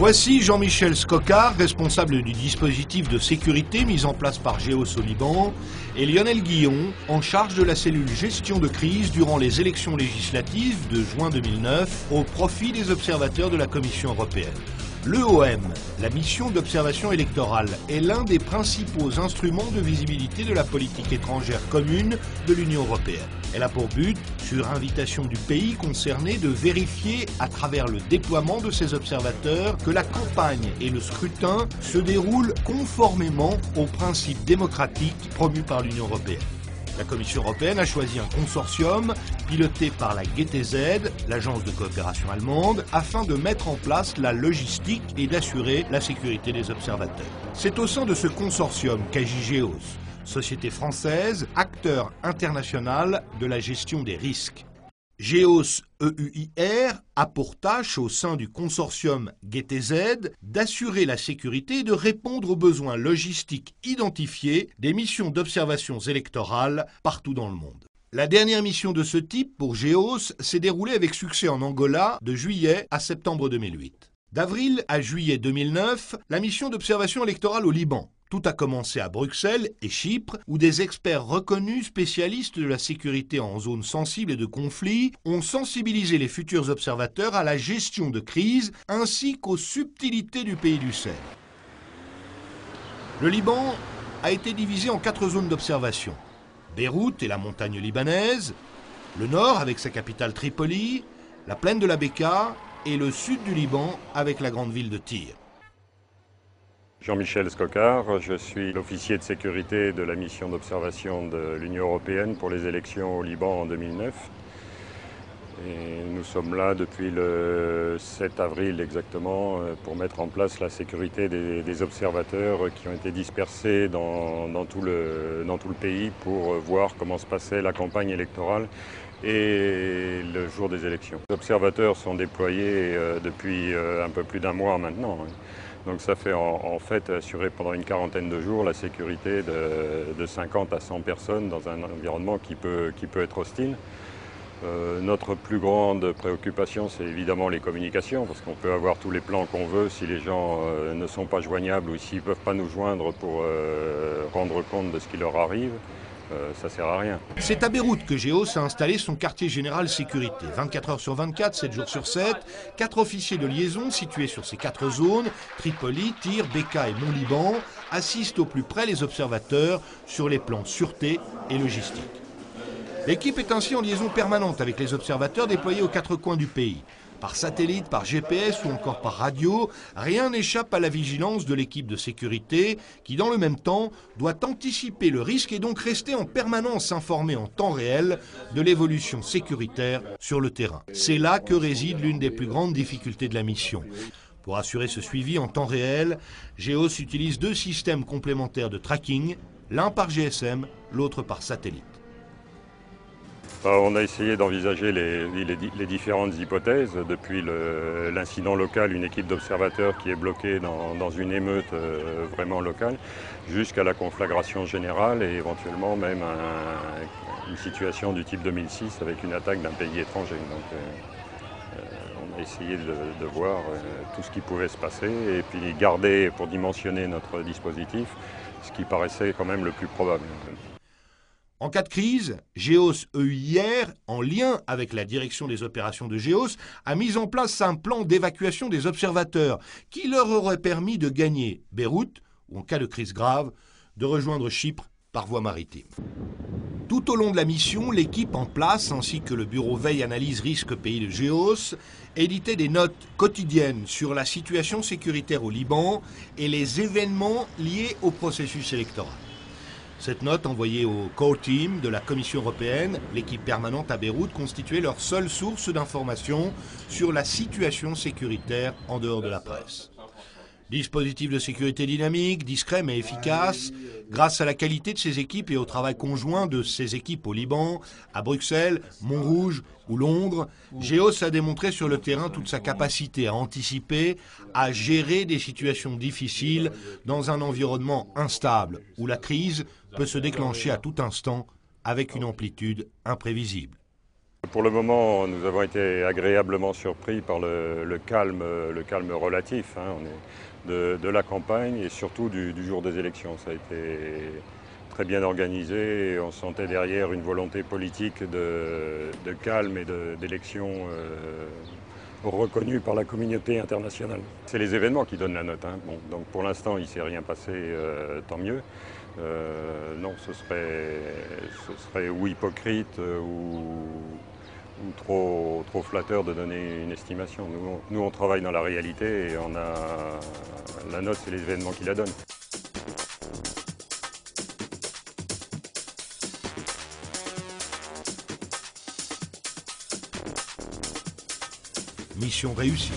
Voici Jean-Michel Scocard, responsable du dispositif de sécurité mis en place par Géos au Liban, et Lionel Guillon, en charge de la cellule gestion de crise durant les élections législatives de juin 2009 au profit des observateurs de la Commission européenne. L'EOM, la mission d'observation électorale, est l'un des principaux instruments de visibilité de la politique étrangère commune de l'Union européenne. Elle a pour but, sur invitation du pays concerné, de vérifier, à travers le déploiement de ces observateurs, que la campagne et le scrutin se déroulent conformément aux principes démocratiques promus par l'Union européenne. La Commission européenne a choisi un consortium piloté par la GTZ, l'agence de coopération allemande, afin de mettre en place la logistique et d'assurer la sécurité des observateurs. C'est au sein de ce consortium qu'agit Géos, société française, acteur international de la gestion des risques. Géos EUIR a pour tâche, au sein du consortium GTZ, d'assurer la sécurité et de répondre aux besoins logistiques identifiés des missions d'observations électorales partout dans le monde. La dernière mission de ce type pour Géos s'est déroulée avec succès en Angola de juillet à septembre 2008. D'avril à juillet 2009, la mission d'observation électorale au Liban. Tout a commencé à Bruxelles et Chypre, où des experts reconnus spécialistes de la sécurité en zones sensibles et de conflits ont sensibilisé les futurs observateurs à la gestion de crise ainsi qu'aux subtilités du pays du Sahel. Le Liban a été divisé en 4 zones d'observation. Beyrouth et la montagne libanaise, le nord avec sa capitale Tripoli, la plaine de la Bekaa et le sud du Liban avec la grande ville de Tyr. Jean-Michel Scocard, je suis l'officier de sécurité de la mission d'observation de l'Union européenne pour les élections au Liban en 2009. Et nous sommes là depuis le 7 avril exactement pour mettre en place la sécurité des observateurs qui ont été dispersés dans tout le pays pour voir comment se passait la campagne électorale et le jour des élections. Les observateurs sont déployés depuis un peu plus d'1 mois maintenant. Donc ça fait en fait assurer pendant une quarantaine de jours la sécurité de 50 à 100 personnes dans un environnement qui peut être hostile. Notre plus grande préoccupation, c'est évidemment les communications, parce qu'on peut avoir tous les plans qu'on veut, si les gens ne sont pas joignables ou s'ils ne peuvent pas nous joindre pour rendre compte de ce qui leur arrive, ça ne sert à rien. C'est à Beyrouth que Géos a installé son quartier général sécurité. 24 heures sur 24, 7 jours sur 7, 4 officiers de liaison situés sur ces 4 zones, Tripoli, Tyr, Bekaa et Mont-Liban, assistent au plus près les observateurs sur les plans sûreté et logistique. L'équipe est ainsi en liaison permanente avec les observateurs déployés aux 4 coins du pays. Par satellite, par GPS ou encore par radio, rien n'échappe à la vigilance de l'équipe de sécurité qui, dans le même temps, doit anticiper le risque et donc rester en permanence informée en temps réel de l'évolution sécuritaire sur le terrain. C'est là que réside l'une des plus grandes difficultés de la mission. Pour assurer ce suivi en temps réel, Géos utilise 2 systèmes complémentaires de tracking, l'un par GSM, l'autre par satellite. On a essayé d'envisager les différentes hypothèses. Depuis l'incident local, une équipe d'observateurs qui est bloquée dans une émeute vraiment locale, jusqu'à la conflagration générale et éventuellement même une situation du type 2006 avec une attaque d'un pays étranger. Donc, on a essayé de voir tout ce qui pouvait se passer et puis garder pour dimensionner notre dispositif ce qui paraissait quand même le plus probable. En cas de crise, Géos EUIR, en lien avec la direction des opérations de Géos, a mis en place un plan d'évacuation des observateurs qui leur aurait permis de gagner Beyrouth, ou en cas de crise grave, de rejoindre Chypre par voie maritime. Tout au long de la mission, l'équipe en place, ainsi que le bureau veille-analyse risque pays de Géos, éditaient des notes quotidiennes sur la situation sécuritaire au Liban et les événements liés au processus électoral. Cette note envoyée au Core Team de la Commission européenne, l'équipe permanente à Beyrouth, constituait leur seule source d'information sur la situation sécuritaire en dehors de la presse. Dispositif de sécurité dynamique, discret mais efficace, grâce à la qualité de ces équipes et au travail conjoint de ces équipes au Liban, à Bruxelles, Montrouge ou Londres, Géos a démontré sur le terrain toute sa capacité à anticiper, à gérer des situations difficiles dans un environnement instable où la crise peut se déclencher à tout instant avec une amplitude imprévisible. Pour le moment, nous avons été agréablement surpris par le calme relatif. On est de la campagne et surtout du jour des élections. Ça a été très bien organisé et on sentait derrière une volonté politique de calme et d'élection reconnue par la communauté internationale. C'est les événements qui donnent la note. Bon, donc pour l'instant, il ne s'est rien passé, tant mieux. Non, ce serait ou hypocrite ou trop flatteur de donner une estimation. Nous, on travaille dans la réalité et la note, c'est les événements qui la donnent. Mission réussie.